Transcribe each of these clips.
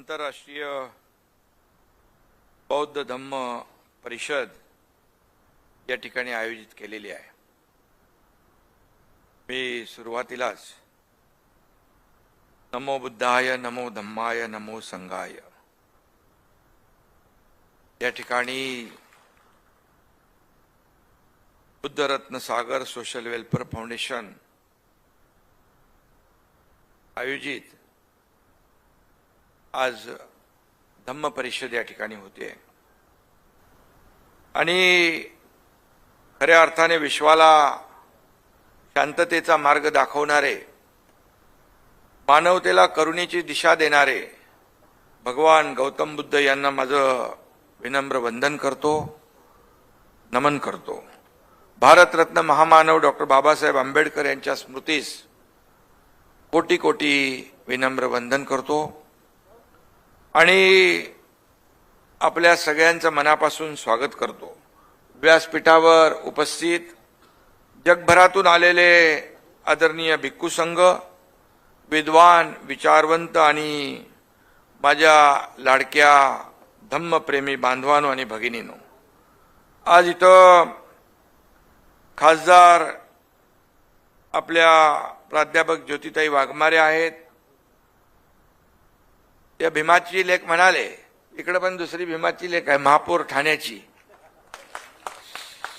आंतरराष्ट्रीय बौद्ध धम्म परिषद या ठिकाणी आयोजित केलेली आहे। मी सुरुवातीलाच नमो बुद्धाय, नमो धम्माय, नमो संघाय या ठिकाणी बुद्धरत्न सागर सोशल वेलफेअर फाउंडेशन आयोजित आज धम्म परिषद या ठिकाणी होते आणि खऱ्या अर्थाने विश्वाला शांततेचा मार्ग दाखवणारे, मानवतेला करुणेची दिशा देणारे भगवान गौतम बुद्ध यांना माझं विनम्र वंदन करतो, नमन करतो। भारतरत्न महामानव डॉक्टर बाबासाहेब आंबेडकर यांच्या स्मृतीस कोटी कोटी विनम्र वंदन करतो आणि आपल्या सगळ्यांचं मनापासून स्वागत करतो। व्यासपीठावर उपस्थित जगभरातून आलेले आदरणीय भिक्खू संघ, विद्वान, विचारवंत आणि माझ्या लाडक्या धम्मप्रेमी बांधवांनो आणि भगिनींनो, आज इथं खासदार आपल्या प्राध्यापक ज्योतिताई वाघमारे आहेत। त्या भीमाची लेख म्हणाले, इकडे पण दुसरी भीमाची लेख आहे, महापौर ठाण्याची,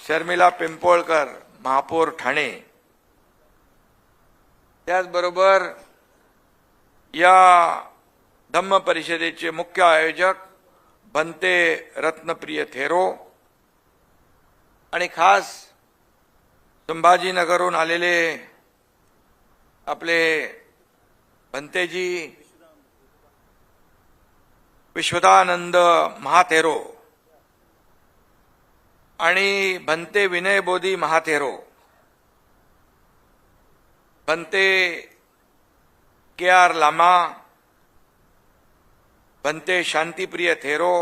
शर्मिला पिंपोळकर, महापौर ठाणे। त्याचबरोबर या धम्म परिषदेचे मुख्य आयोजक भंते रत्नप्रिय थेरो आणि खास संभाजीनगरहून आलेले आपले भंतेजी विश्वदानंद महाथेरो आणि भंते विनय बोधी महाथेरो, भंते के आर लामा, भंते शांतिप्रिय थेरो,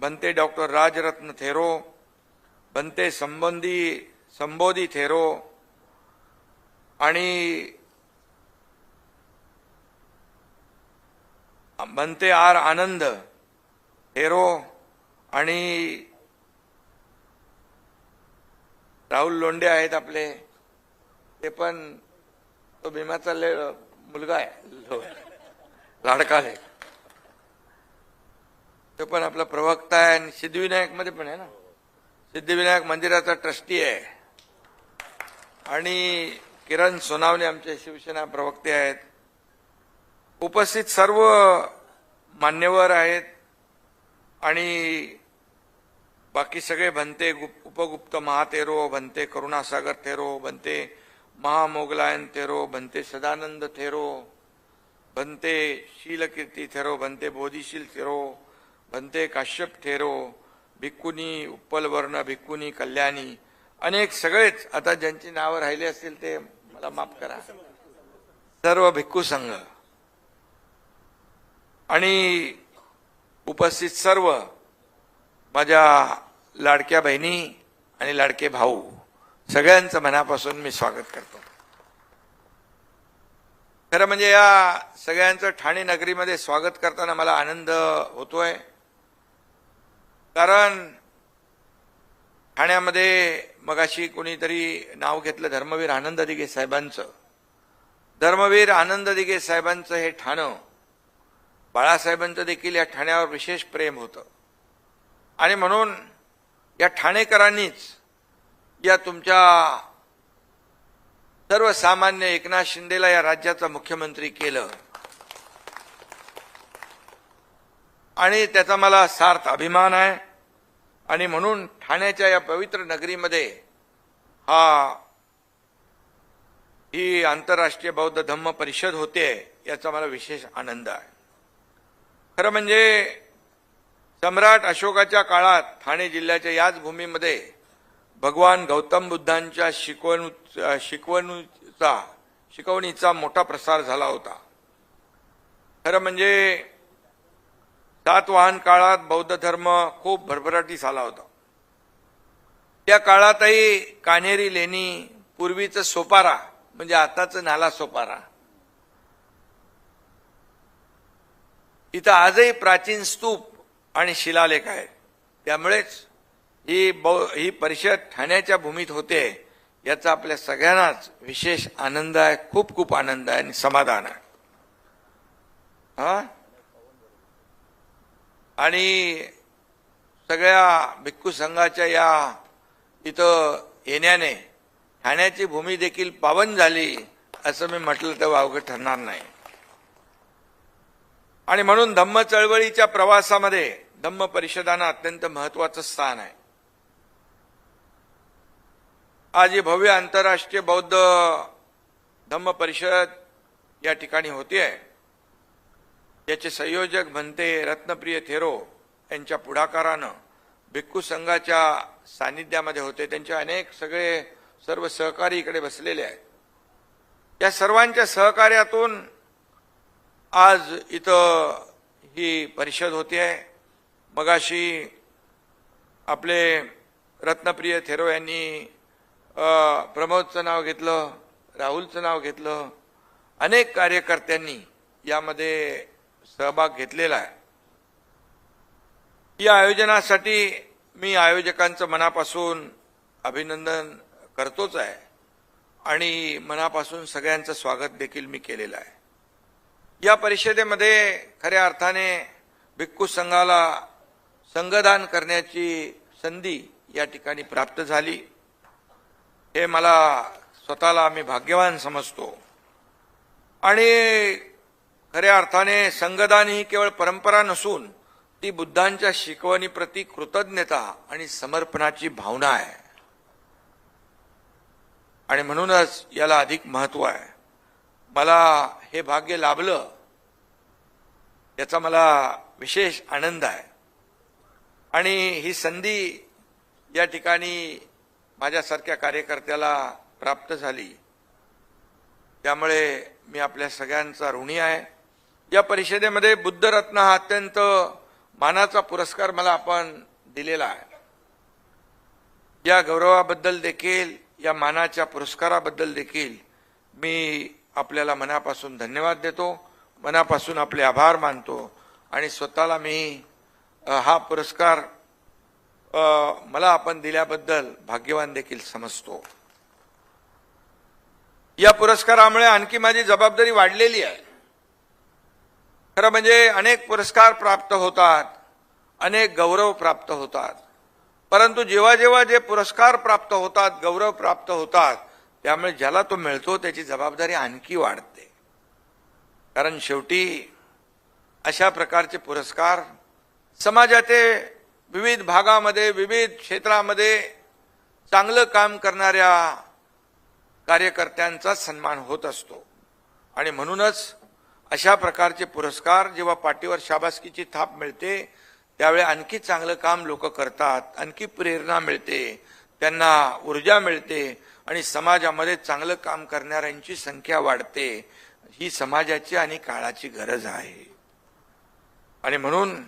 भंते डॉक्टर राजरत्न थेरो, भंते संबोधी थेरो आणि भंते आर आनंद थेरो आणि राहुल लोंढे आहेत आपले, ते पण तो भीमाचा मुलगा आहे, लाडका आहे, तो पण आपला प्रवक्ता आहे आणि सिद्धिविनायक मध्ये पण आहे ना, सिद्धिविनायक मंदिराचा ट्रस्टी आहे आणि किरण सोनावणे आमचे शिवसेना प्रवक्ते आहेत। उपस्थित सर्व मान्यवर आहेत आणि बाकी सगळे भंते उपगुप्त महाथेरो, भंते करुणासागर थेरो, भंते महामोगलायन थेरो, भंते सदानंद थेरो, भंते शीलकीर्ती थेरो, भंते बोधिशील थेरो, भंते काश्यप थेरो, भिक्खुनी उत्पलवर्ण, भिक्खुनी कल्याणी, अनेक सगळेच, आता ज्यांची नावं राहिली असतील ते मला माफ करा, सर्व भिक्खू संघ आणि उपस्थित सर्व माझ्या लाडक्या बहिणी आणि लाडके भाऊ, सगळ्यांचं मनापासून मी स्वागत करतो। खरं म्हणजे या सगळ्यांचं ठाणे नगरीमध्ये स्वागत करताना मला आनंद होतोय, कारण ठाण्यामध्ये मगाशी कोणीतरी नाव घेतलं धर्मवीर आनंद दिघे साहेबांचं। धर्मवीर आनंद दिघे साहेबांचं हे ठाणं, बाळासाहेबांचं देखील या ठाण्यावर विशेष प्रेम होतं आणि म्हणून या ठाणेकरांनीच या तुमच्या सर्वसामान्य एकनाथ शिंदेला या राज्याचा मुख्यमंत्री केलं आणि त्याचा मला सार्थ अभिमान आहे आणि म्हणून ठाण्याच्या या पवित्र नगरीमध्ये ही आंतरराष्ट्रीय बौद्ध धम्म परिषद होते याचा मला विशेष आनंद आहे। खरं म्हणजे सम्राट अशोकाच्या काळात ठाणे जिल्ह्याच्या याच भूमीमध्ये भगवान गौतम बुद्धांच्या शिकवणीचा मोठा प्रसार झाला होता। खरं म्हणजे सातवाहन काळात बौद्ध धर्म खूप भरभराटीस आला होता। त्या काळातही कान्हेरी लेणी, पूर्वीचं सोपारा म्हणजे आताचं नाला सोपारा, इथं आजही प्राचीन स्तूप आणि शिलालेख आहेत. त्यामुळेच ही परिषद ठाण्याच्या भूमीत होते याचा आपल्या सगळ्यांनाच विशेष आनंद आहे. खूप खूप आनंद आहे आणि समाधान आहे. आणि सगळ्या भिक्खू संघाच्या या इथं येण्याने ठाण्याची भूमी देखील पावन झाली असं मी म्हटलं तर वावगं ठरणार नाही. आणि म्हणून धम्म चळवळीच्या प्रवासामध्ये धम्म परिषदांना अत्यंत महत्वाचं स्थान आहे. आज ही भव्य आंतरराष्ट्रीय बौद्ध धम्म परिषद या ठिकाणी होतीये. याचे संयोजक भंते रत्नप्रिय थेरो यांच्या पुढाकारानं भिक्खू संघाच्या सानिध्यामध्ये होते. त्यांचे अनेक सर्व सहकारी इकडे बसलेले आहेत. या सर्वांच्या सहकार्यातून आज इथं ही परिषद होती आहे. मगाशी आपले रत्नप्रिय थेरो यांनी प्रमोदचं नाव घेतलं, राहुलचं नाव घेतलं. अनेक कार्यकर्त्यांनी यामध्ये सहभाग घेतलेला आहे. या आयोजनासाठी मी आयोजकांचं मनापासून अभिनंदन करतोच आहे आणि मनापासून सगळ्यांचं स्वागत देखील मी केलेलं आहे. या परिषदेमध्ये खऱ्या अर्थाने भिक्खू संघाला संघदान करण्याची संधी या ठिकाणी प्राप्त झाली. हे मला स्वतःला मी भाग्यवान समजतो. आणि खऱ्या अर्थाने संघदान ही केवळ परंपरा नसून ती बुद्धांच्या शिकवणीप्रती कृतज्ञता आणि समर्पणाची भावना आहे. आणि म्हणूनच याला अधिक महत्व आहे. मला हे भाग्य लाभलं याचा मला विशेष आनंद आहे. आणि ही संधी या ठिकाणी माझ्यासारख्या कार्यकर्त्याला प्राप्त झाली. त्यामुळे मी आपल्या सगळ्यांचा ऋणी आहे. या परिषदेमध्ये बुद्धरत्न हा अत्यंत मानाचा पुरस्कार मला आपण दिलेला आहे. या गौरवाबद्दल देखील, या मानाच्या पुरस्काराबद्दल देखील मी आपल्याला मनापासून धन्यवाद देतो, मनापासून आपले आभार मानतो आणि स्वतःला मी हा पुरस्कार मला आपण दिल्याबद्दल भाग्यवान देखील समजतो. या पुरस्कारामुळे आणखी माझी जबाबदारी वाढलेली आहे. खरं म्हणजे अनेक पुरस्कार प्राप्त होतात, अनेक गौरव प्राप्त होतात, परंतु जेव्हा जेव्हा जे पुरस्कार प्राप्त होतात, गौरव प्राप्त होतात, त्यामुळे ज्याला तो मिळतो त्याची जबाबदारी आणखी वाढते. कारण शेवटी अशा प्रकारचे पुरस्कार समाजाचे विविध भागामध्ये, विविध क्षेत्रामध्ये चांगलं काम करणाऱ्या कार्यकर्त्यांचा सन्मान होत असतो. आणि म्हणूनच अशा प्रकारचे पुरस्कार जेव्हा पाठीवर शाबासकीची थाप मिळते त्यावेळी आणखी चांगलं काम लोक करतात, आणखी प्रेरणा मिळते, त्यांना ऊर्जा मिळते आणि समाजामध्ये चांगलं काम करणाऱ्यांची संख्या वाढते. ही समाजाची आणि काळाची गरज आहे. आणि म्हणून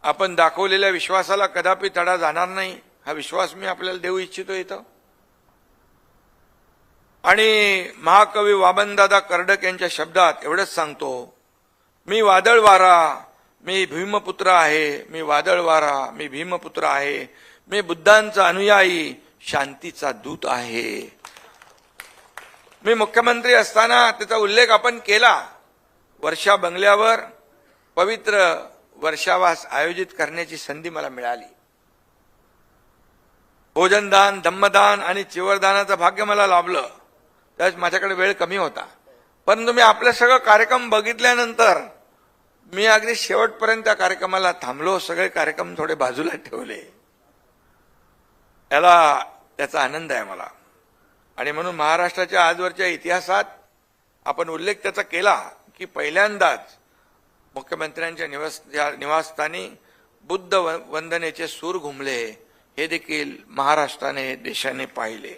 आपण दाखवलेल्या विश्वासाला कदापि तडा जाणार नाही, हा विश्वास मी आपल्याला देऊ इच्छितो इथं. आणि महाकवी वामनदादा कर्डक यांच्या शब्दात एवढंच सांगतो, मी वादळ वारा, मी भीमपुत्र आहे, मी वादळ वारा, मी भीमपुत्र आहे, मी बुद्धांचा अनुयायी, शांतीचा दूत आहे. मी मुख्यमंत्री असताना त्याचा उल्लेख आपण केला. वर्षा बंगल्यावर पवित्र वर्षावास आयोजित करण्याची संधी मला मिळाली. भोजनदान, धम्मदान आणि चिवरदानाचं भाग्य मला लाभलं. त्यावेळेस माझ्याकडे वेळ कमी होता, परंतु मी आपले सगळं कार्यक्रम बघितल्यानंतर मी अगदी शेवटपर्यंत त्या कार्यक्रमाला थांबलो. सगळे कार्यक्रम थोडे बाजूला ठेवले. त्याचा आनंद आहे मला. आणि म्हणून महाराष्ट्राच्या आजवरच्या इतिहासात आपण उल्लेख त्याचा केला की पहिल्यांदाच मुख्यमंत्र्यांच्या निवासस्थानी बुद्ध वंदनेचे सूर घुमले. हे देखील महाराष्ट्राने, देशाने पाहिले.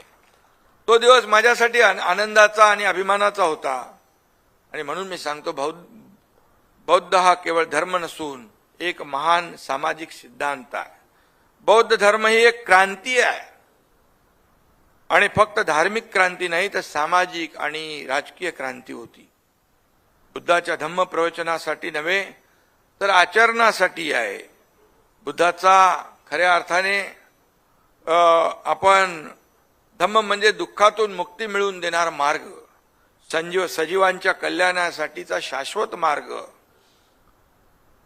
तो दिवस माझ्यासाठी आनंदाचा आणि अभिमानाचा होता. आणि म्हणून मी सांगतो, बौद्ध हा केवळ धर्म नसून एक महान सामाजिक सिद्धांत आहे. बौद्ध धर्म ही एक क्रांती आहे. आणि फक्त धार्मिक क्रांती नाही तर सामाजिक आणि राजकीय क्रांती होती. बुद्धाच्या धम्म प्रवचनासाठी नव्हे तर आचरणासाठी आहे. बुद्धाचा खऱ्या अर्थाने आपण धम्म म्हणजे दुःखातून मुक्ती मिळवून देणारा मार्ग, सजीवांच्या कल्याणासाठीचा शाश्वत मार्ग,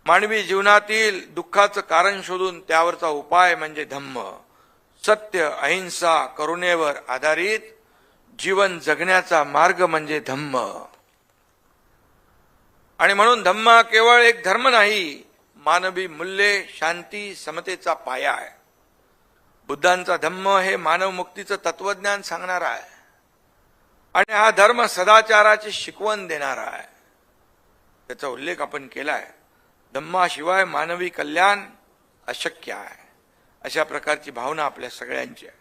मानवी जीवनातील दुःखाचं कारण शोधून त्यावरचा उपाय म्हणजे धम्म. सत्य, अहिंसा, करुणेवर आधारित जीवन जगण्याचा मार्ग म्हणजे धम्म. आणि म्हणून धम्म हा केवळ एक धर्म नाही, मानवी मूल्ये, शांती, समतेचा पाया आहे. बुद्धांचा धम्म हे मानव मुक्तीचं तत्वज्ञान सांगणारा आहे आणि हा धर्म सदाचाराची शिकवण देणारा आहे. त्याचा उल्लेख आपण केलाय. धम्माशिवाय मानवी कल्याण अशक्य आहे, अशा प्रकारची भावना आपल्या सगळ्यांची आहे.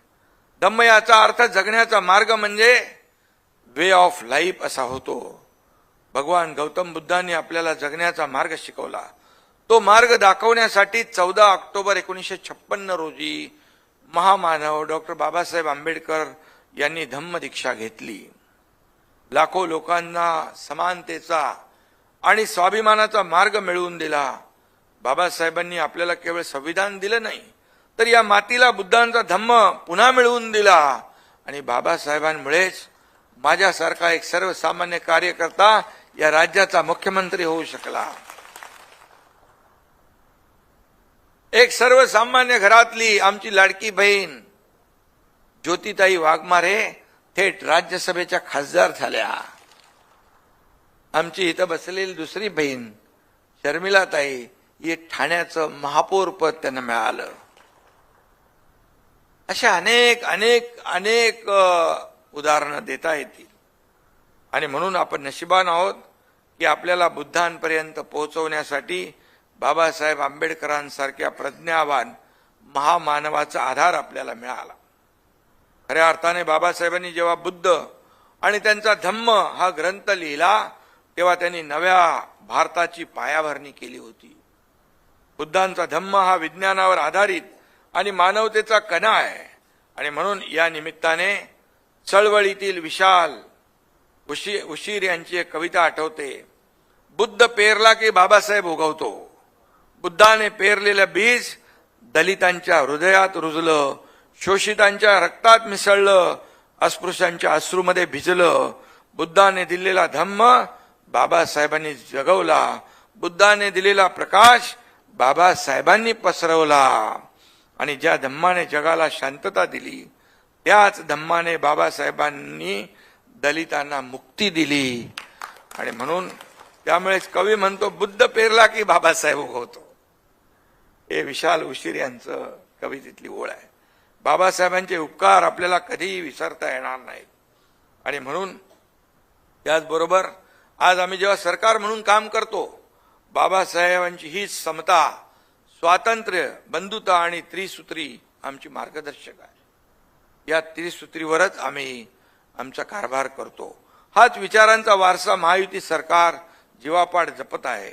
धम्म याचा अर्थ जगण्याचा मार्ग म्हणजे वे ऑफ लाईफ असा होतो. भगवान गौतम बुद्धांनी आपल्याला जगण्याचा मार्ग शिकवला. तो मार्ग दाखवण्यासाठी 14 ऑक्टोबर 1956 रोजी महामानव डॉक्टर बाबासाहेब आंबेडकर यांनी धम्म दीक्षा घेतली. लाखो लोकांना समानतेचा आणि स्वाभिमानाचा मार्ग मिळवून दिला. बाबासाहेबांनी आपल्याला केवळ संविधान दिलं नाही, तर या मातीला बुद्धांचा धम्म पुन्हा मिळवून दिला. आणि बाबासाहेबांमुळेच माझ्यासारखा एक सर्वसामान्य कार्यकर्ता या राज्याचा मुख्यमंत्री होऊ शकला. एक सर्वसामान्य घरातली आमची लाडकी बहीण ज्योतिताई वाघमारे थेट राज्यसभेच्या खासदार झाल्या. आमची इथं बसलेली दुसरी बहीण शर्मिलाताई ही ठाण्याचं महापौर पद त्यांना मिळालं. अशा अनेक अनेक अनेक उदाहरणं देता येतील. आणि म्हणून आपण नशिबान आहोत की आपल्याला बुद्धांपर्यंत पोहोचवण्यासाठी बाबासाहेब आंबेडकरांसारख्या प्रज्ञावान महामानवाचा आधार आपल्याला मिळाला. खऱ्या अर्थाने बाबासाहेबांनी जेव्हा बुद्ध आणि त्यांचा धम्म हा ग्रंथ लिहिला तेव्हा त्यांनी नव्या भारताची पायाभरणी केली होती. बुद्धांचा धम्म हा विज्ञानावर आधारित आणि मानवतेचा कणा आहे. आणि म्हणून या निमित्ताने चळवळीतील विशाल उशीर यांची एक कविता आठवते. बुद्ध पेरला की बाबासाहेब उगवतो. बुद्धाने पेरलेलं बीज दलितांच्या हृदयात रुजलं, शोषितांच्या रक्तात मिसळलं, अस्पृश्यांच्या अश्रूमध्ये भिजलं. बुद्धाने दिलेला धम्म बाबासाहेबांनी जगवला. बुद्धाने दिलेला प्रकाश बाबासाहेबांनी पसरवला. आणि ज्या धम्माने जगाला शांतता दिली त्याच धम्माने बाबासाहेबांनी दलितांना मुक्ती दिली. आणि म्हणून त्यामुळेच कवी म्हणतो बुद्ध पेरला की बाबासाहेब उगवतो. हे विशाल उशीर यांचं कवितेतली ओळ आहे. बाबासाहेबांचे उपकार आपल्याला कधीही विसरता येणार नाहीत. आणि म्हणून त्याचबरोबर आज आम्ही जेव्हा सरकार म्हणून काम करतो, बाबासाहेबांची ही समता, स्वातंत्र्य, बंधुता आणि त्रिसूत्री आमची मार्गदर्शक आहे. या त्रिसूत्रीवरच आम्ही आमचा कारभार करतो. हाच विचारांचा वारसा महायुती सरकार जीवापाड जपत आहे.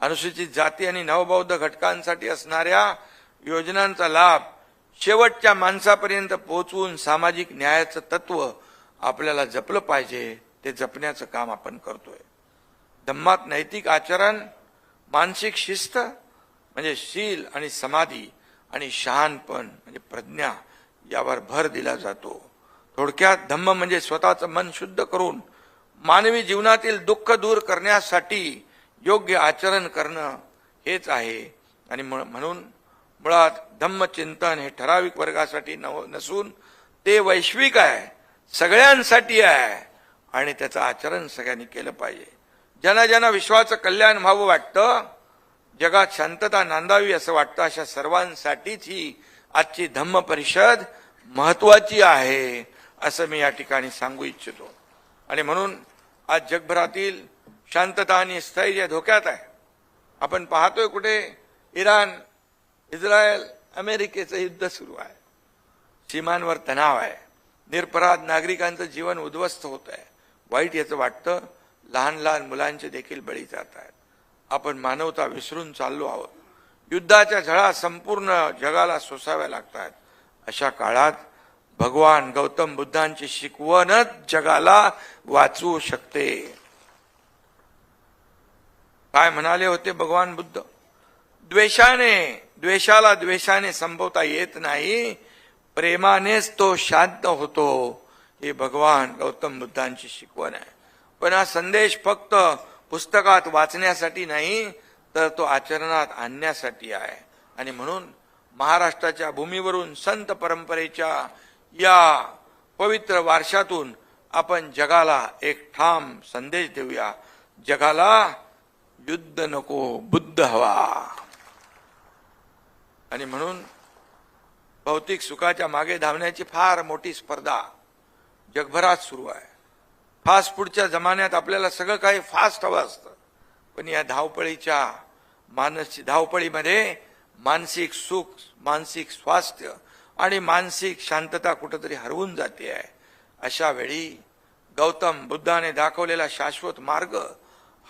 अनुसूचित जाती आणि नवबौद्ध घटकांसाठी असणाऱ्या योजनांचा लाभ शेवटच्या माणसापर्यंत पोहोचवून सामाजिक न्यायाचं तत्व आपल्याला जपलं पाहिजे. ते जपण्याचं काम आपण करतोय. धम्मात नैतिक आचरण, मानसिक शिस्त म्हणजे शील आणि समाधी आणि शहाणपण म्हणजे प्रज्ञा यावर भर दिला जातो. थोडक्यात धम्म म्हणजे स्वतःचं मन शुद्ध करून मानवी जीवनातील दुःख दूर करण्यासाठी योग्य आचरण करणं हेच आहे. आणि म्हणून मुळात धम्मचिंतन हे ठराविक वर्गासाठी नसून ते वैश्विक आहे, सगळ्यांसाठी आहे. आणि त्याचं आचरण सगळ्यांनी केलं पाहिजे. ज्यांना ज्यांना विश्वाचं कल्याण व्हावं वाटतं, जगात शांतता नांदावी असं वाटतं, अशा सर्वांसाठीच ही आजची धम्म परिषद महत्वाची आहे असं मी या ठिकाणी सांगू इच्छितो. आणि म्हणून आज जगभरातील शांतता आणि स्थैर्य धोक्यात आहे. आपण पाहतोय कुठे इराण, इस्रायल, अमेरिकेचं युद्ध सुरू आहे. सीमांवर तणाव आहे. निरपराध नागरिकांचं जीवन उद्ध्वस्त होत आहे. वाईट याचं वाटतं लहान लहान मुलांचे देखील बळी जात आहेत. आपण मानवता विसरून चाललो आहोत. युद्धाच्या झळा संपूर्ण जगाला सोसाव्या लागतात. अशा काळात भगवान गौतम बुद्धांची शिकवणच जगाला वाचवू शकते. काय म्हणाले होते भगवान बुद्ध? द्वेषाला द्वेषाने संपवता येत नाही, प्रेमानेच तो शांत होतो. हे भगवान गौतम बुद्धांची शिकवण आहे. पण हा संदेश फक्त पुस्तकात वाचण्यासाठी नाही, तर तो आचरणात आणण्यासाठी आहे. आणि म्हणून महाराष्ट्राच्या भूमीवरून संत परंपरेच्या या पवित्र वारशातून आपण जगाला एक ठाम संदेश देऊया. जगाला युद्ध नको, बुद्ध हवा. आणि म्हणून भौतिक सुखाच्या मागे धावण्याची फार मोठी स्पर्धा जगभरात सुरू आहे. फास्ट फूडच्या जमान्यात आपल्याला सगळं काही फास्ट हवं असतं, पण या धावपळीमध्ये मानसिक सुख, मानसिक स्वास्थ्य आणि मानसिक शांतता कुठेतरी हरवून जाते आहे. अशा वेळी गौतम बुद्धाने दाखवलेला शाश्वत मार्ग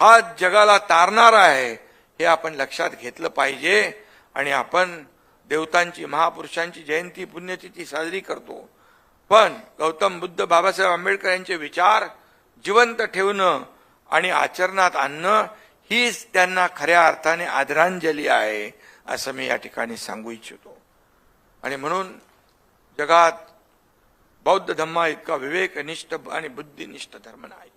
हा जगाला तारणारा आहे, हे आपण लक्षात घेतलं पाहिजे. आणि आपण देवतांची, महापुरुषांची जयंती, पुण्यतिथी साजरी करतो, पण गौतम बुद्ध, बाबासाहेब आंबेडकर यांचे विचार जिवंत ठेवणं आणि आचरणात आणणं हीच त्यांना खऱ्या अर्थाने आदरांजली आहे, असं मी या ठिकाणी सांगू इच्छितो. आणि म्हणून जगात बौद्ध धम्मा इतका विवेकनिष्ठ आणि बुद्धिनिष्ठ धर्म नाही.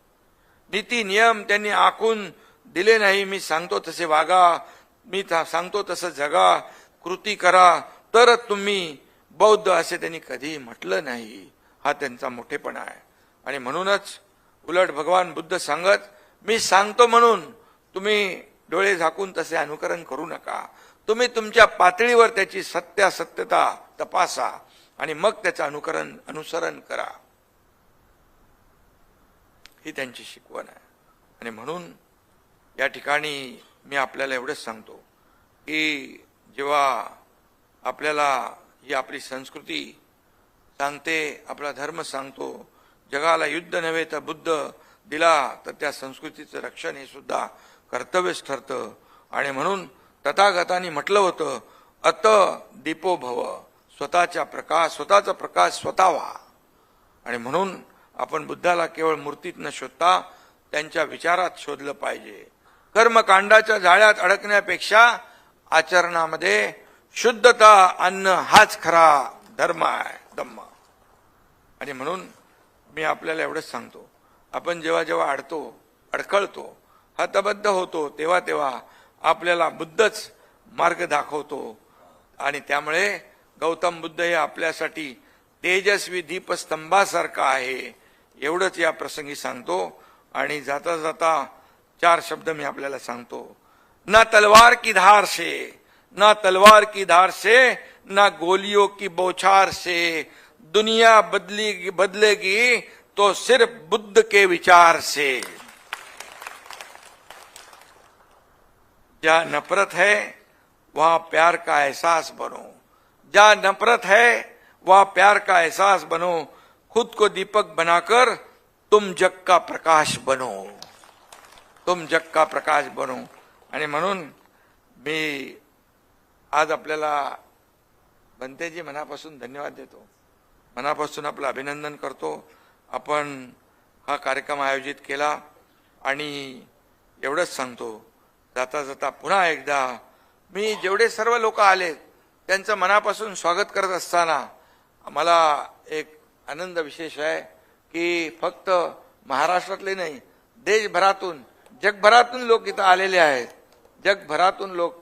नीती नियम त्यांनी आखून दिले नाही. मी सांगतो तसे वागा, मी सांगतो तसं जगा, कृती करा तर तुम्ही बौद्ध, असे त्यांनी कधी म्हटलं नाही. हा त्यांचा मोठेपणा आहे. आणि म्हणूनच उलट भगवान बुद्ध सांगत, मी सांगतो म्हणून तुम्ही डोळे झाकून तसे अनुकरण करू नका. तुम्ही तुमच्या पातळीवर त्याची सत्यासत्यता तपासा आणि मग त्याचं अनुसरण करा. ही त्यांची शिकवण आहे. आणि म्हणून या ठिकाणी मी आपल्याला एवढंच सांगतो की जेव्हा आपल्याला ही आपली संस्कृती सांगते, आपला धर्म सांगतो, जगाला युद्ध नव्हे तर बुद्ध दिला, तर त्या संस्कृतीचं रक्षण हे सुद्धा कर्तव्यच ठरतं. आणि म्हणून तथागतांनी म्हटलं होतं, अत दीपो भव, स्वतःचा प्रकाश स्वतः व्हा. आणि म्हणून आपण बुद्धाला केवळ मूर्तीत न शोधता त्यांच्या विचारात शोधलं पाहिजे. कर्मकांडाच्या जाळ्यात अडकण्यापेक्षा आचरणामध्ये शुद्धता आणणं हाच खरा धर्म आहे, धम्म. आणि म्हणून मी आपल्याला एवढंच सांगतो, आपण जेव्हा जेव्हा अडखळतो, हतबद्ध होतो, तेव्हा तेव्हा आपल्याला बुद्धच मार्ग दाखवतो. आणि त्यामुळे गौतम बुद्ध हे आपल्यासाठी तेजस्वी दीपस्तंभासारखा आहे, एवढंच या प्रसंगी सांगतो. आणि जाता जाता 4 शब्द मी आपल्याला सांगतो. ना तलवार की धार से, ना गोलियों की बौछार से, दुनिया बदलेगी तो सिर्फ बुद्ध के विचार से. जहाँ नफरत है वहाँ प्यार का एहसास बनो, जहाँ नफरत है वहाँ प्यार का एहसास बनो, खुद को दीपक बनाकर तुम जग का प्रकाश बनो, तुम जग का प्रकाश बनो. आणि म्हणून मी आज आपल्याला बनतेजी मनापासून धन्यवाद देतो, मनापासून आपलं अभिनंदन करतो. आपण हा कार्यक्रम आयोजित केला आणि एवढंच सांगतो, जाता जाता पुन्हा एकदा मी जेवढे सर्व लोक आले त्यांचं मनापासून स्वागत करत असताना मला एक आनंद विशेष आहे की फक्त महाराष्ट्रातले नाही, देशभरातून, जगभरातून लोक इथं आलेले आहेत. जगभरातून लोक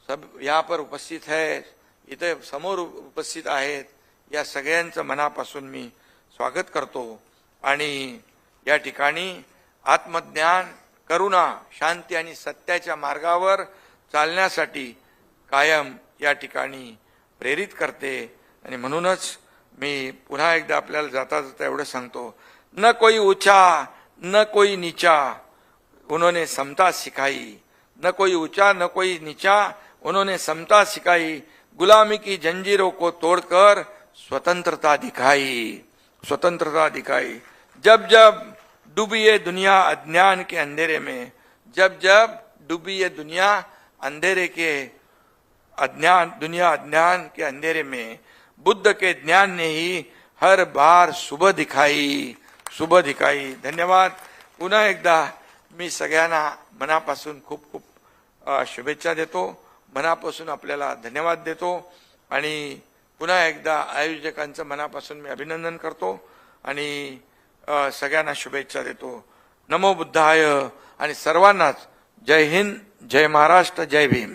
सब यहाँ पर उपस्थित है, इथे समोर उपस्थित आहेत. या सगळ्यांचं मनापासून मी स्वागत करतो. आणि या ठिकाणी आत्मज्ञान, करुणा, शांती आणि सत्याच्या मार्गावर चालण्यासाठी कायम या ठिकाणी प्रेरित करते. आणि म्हणूनच मी पुन्हा एकदा आपल्याला जाता जाता एवढं सांगतो, न कोई ऊंचा न कोई नीचा, उन्होंने समता सिखाई. न कोई ऊंचा न कोई नीचा, उन्होंने समता सिखाई. गुलामी की जंजीरों को तोड़कर स्वतंत्रता दिखाई, स्वतंत्रता दिखाई. जब जब डूबी ये दुनिया अज्ञान के अंधेरे में, जब जब डूबी ये दुनिया अंधेरे के दुनिया अज्ञान के अंधेरे में, बुद्ध के ज्ञान ने ही हर बार सुबह दिखाई, सुबह दिखाई. धन्यवाद. पुन्हा एकदा मी सगळ्यांना मनापासून खूप खूप शुभेच्छा देतो. मनापासून आपल्याला धन्यवाद देतो आणि पुन्हा एकदा आयोजकांचं मनापासून मी अभिनंदन करतो आणि सगळ्यांना शुभेच्छा देतो. नमो बुद्धाय आणि सर्वांनाच जय हिंद, जय महाराष्ट्र, जय भीम.